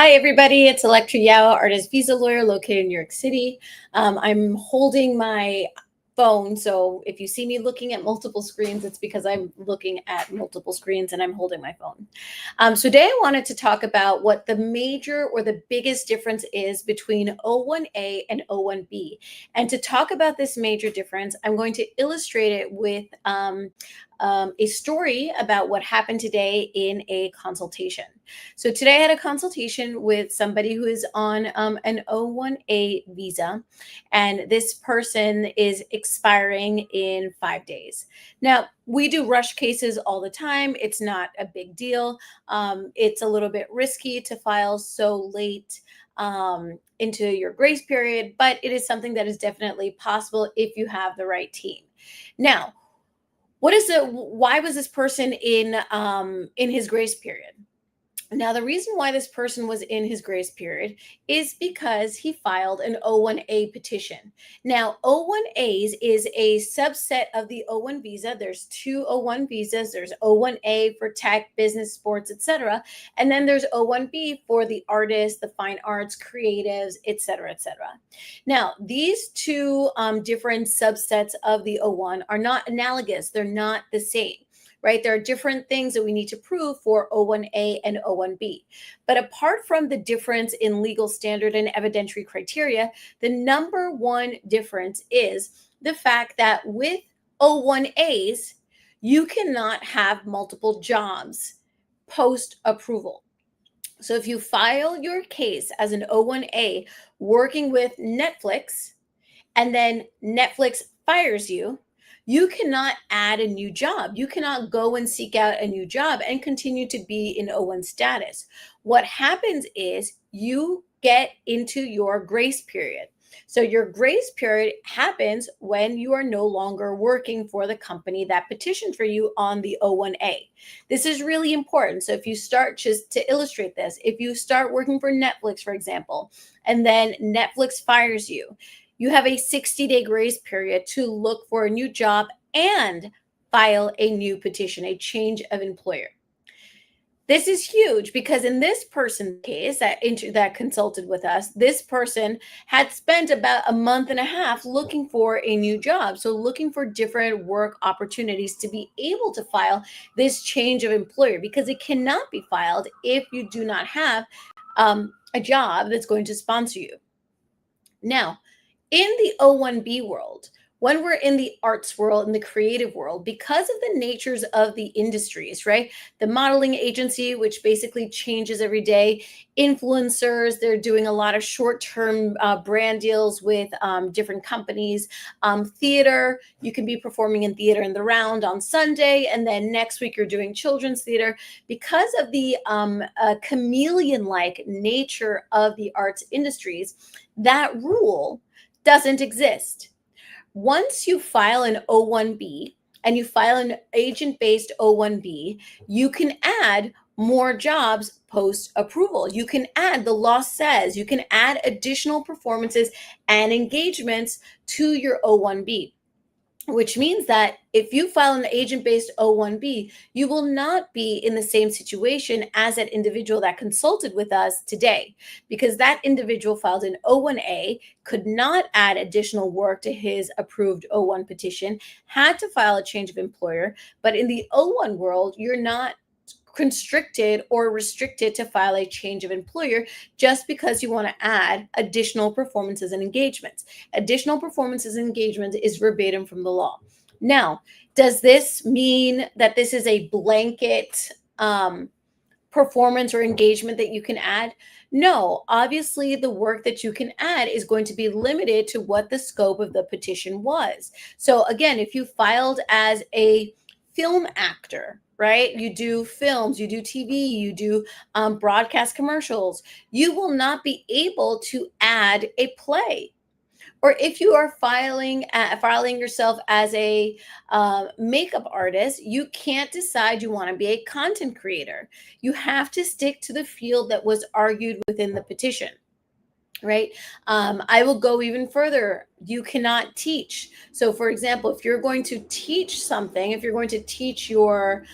Hi, everybody. It's Electra Yao, artist visa lawyer located in New York City. I'm holding my phone. So if you see me looking at multiple screens, it's because I'm looking at multiple screens and I'm holding my phone. So today I wanted to talk about what the major or the biggest difference is between O-1A and O-1B. And to talk about this major difference, I'm going to illustrate it with a story about what happened today in a consultation. So today I had a consultation with somebody who is on an O-1A visa, and this person is expiring in 5 days. Now, we do rush cases all the time. It's not a big deal. It's a little bit risky to file so late into your grace period, but it is something that is definitely possible if you have the right team. Now, why was this person in his grace period? Now, the reason why this person was in his grace period is because he filed an O-1A petition. Now, O-1As is a subset of the O-1 visa. There's two O-1 visas. There's O-1A for tech, business, sports, etc. And then there's O-1B for the artists, the fine arts, creatives, etc., etc. Now, these two different subsets of the O-1 are not analogous. They're not the same, right? There are different things that we need to prove for O-1A and O-1B. But apart from the difference in legal standard and evidentiary criteria, the number one difference is the fact that with O-1As, you cannot have multiple jobs post-approval. So if you file your case as an O-1A working with Netflix, and then Netflix fires you, you cannot add a new job. You cannot go and seek out a new job and continue to be in O-1 status. What happens is you get into your grace period. So your grace period happens when you are no longer working for the company that petitioned for you on the O-1A. This is really important. So if you start, just to illustrate this, if you start working for Netflix, for example, and then Netflix fires you, you have a 60-day grace period to look for a new job and file a new petition, a change of employer. This is huge because in this person's case that consulted with us, this person had spent about a month and a half looking for a new job. So looking for different work opportunities to be able to file this change of employer, because it cannot be filed if you do not have a job that's going to sponsor you. Now, in the O-1B world, when we're in the arts world, in the creative world, because of the natures of the industries, right? The modeling agency, which basically changes every day, influencers, they're doing a lot of short-term brand deals with different companies. Theater, you can be performing in theater in the round on Sunday, and then next week you're doing children's theater. Because of the chameleon-like nature of the arts industries, that rule doesn't exist. Once you file an O-1B and you file an agent-based O-1B, you can add more jobs post-approval. You can add, the law says, you can add additional performances and engagements to your O-1B, which means that if you file an agent-based O-1B, you will not be in the same situation as that individual that consulted with us today, because that individual filed an O-1A, could not add additional work to his approved O-1 petition, had to file a change of employer. But in the O-1 world, you're not constricted or restricted to file a change of employer just because you want to add additional performances and engagements. Additional performances and engagements is verbatim from the law. Now, does this mean that this is a blanket performance or engagement that you can add? No, obviously the work that you can add is going to be limited to what the scope of the petition was. So again, if you filed as a film actor, right? You do films, you do TV, you do broadcast commercials. You will not be able to add a play. Or if you are filing yourself as a makeup artist, you can't decide you want to be a content creator. You have to stick to the field that was argued within the petition. right? I will go even further. You cannot teach. So, for example, if you're going to teach something, if you're going to teach your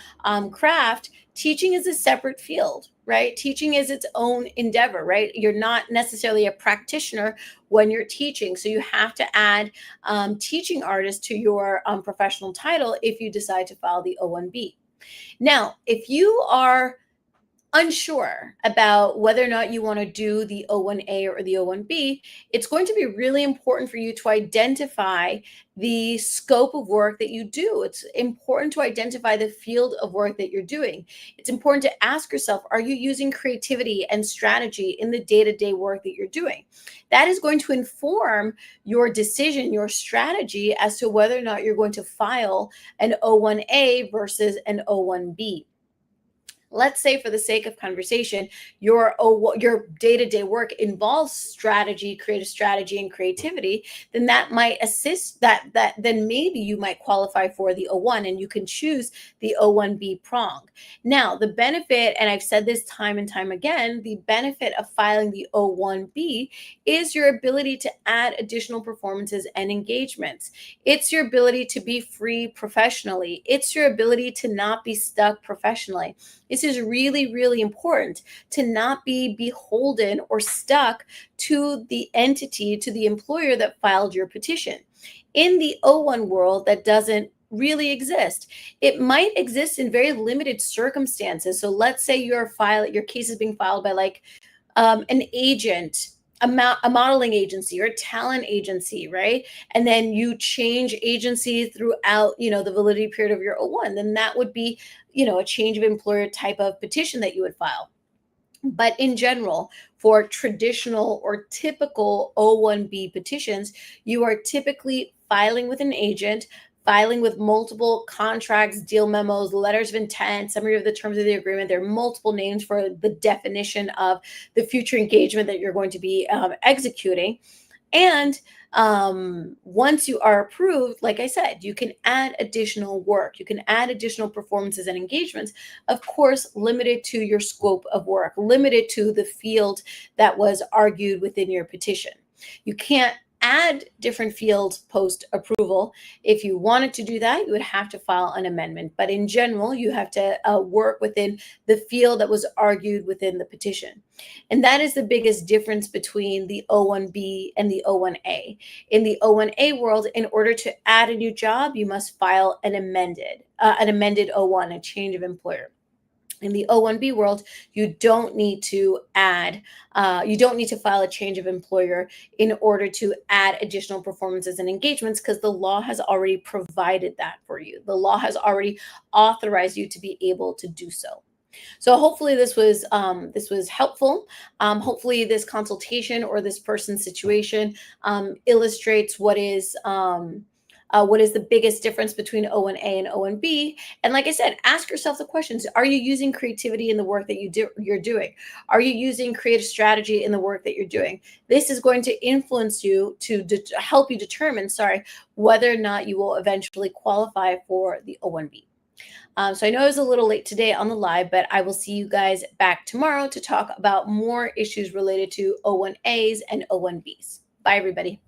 craft, teaching is a separate field, right? Teaching is its own endeavor, right? You're not necessarily a practitioner when you're teaching. So, you have to add teaching artist to your professional title if you decide to file the O-1B. Now, if you are unsure about whether or not you want to do the O-1A or the O-1B, it's going to be really important for you to identify the scope of work that you do. It's important to identify the field of work that you're doing. It's important to ask yourself, are you using creativity and strategy in the day-to-day work that you're doing? That is going to inform your decision, your strategy as to whether or not you're going to file an O-1A versus an O-1B. Let's say, for the sake of conversation, your day-to-day work involves strategy, creative strategy, and creativity. Then that might assist that then maybe you might qualify for the O-1 and you can choose the O-1B prong. Now, the benefit, and I've said this time and time again, the benefit of filing the O-1B is your ability to add additional performances and engagements. It's your ability to be free professionally. It's your ability to not be stuck professionally. This is really, really important, to not be beholden or stuck to the entity, to the employer that filed your petition. In the O-1 world, that doesn't really exist. It might exist in very limited circumstances. So let's say your case is being filed by like an agent, a modeling agency or a talent agency, right? And then you change agency throughout, the validity period of your O-1, then that would be, a change of employer type of petition that you would file. But in general, for traditional or typical O-1B petitions, you are typically filing with an agent, filing with multiple contracts, deal memos, letters of intent, summary of the terms of the agreement. There are multiple names for the definition of the future engagement that you're going to be executing. And once you are approved, like I said, you can add additional work. You can add additional performances and engagements, of course, limited to your scope of work, limited to the field that was argued within your petition. You can't add different fields post approval. If you wanted to do that, you would have to file an amendment. But in general, you have to work within the field that was argued within the petition. And that is the biggest difference between the O-1B and the O-1A. In the O-1A world, in order to add a new job, you must file an amended O-1, a change of employer. In the O-1B world, you don't need to file a change of employer in order to add additional performances and engagements, because the law has already provided that for you. The law has already authorized you to be able to do so. So hopefully this was helpful. Hopefully this consultation or this person's situation illustrates what is the biggest difference between O-1A and O-1B. And like I said, ask yourself the questions. Are you using creativity in the work that you're doing? Are you using creative strategy in the work that you're doing? This is going to influence you to help you determine, whether or not you will eventually qualify for the O-1B. So I know it was a little late today on the live, but I will see you guys back tomorrow to talk about more issues related to O-1As and O-1Bs. Bye, everybody.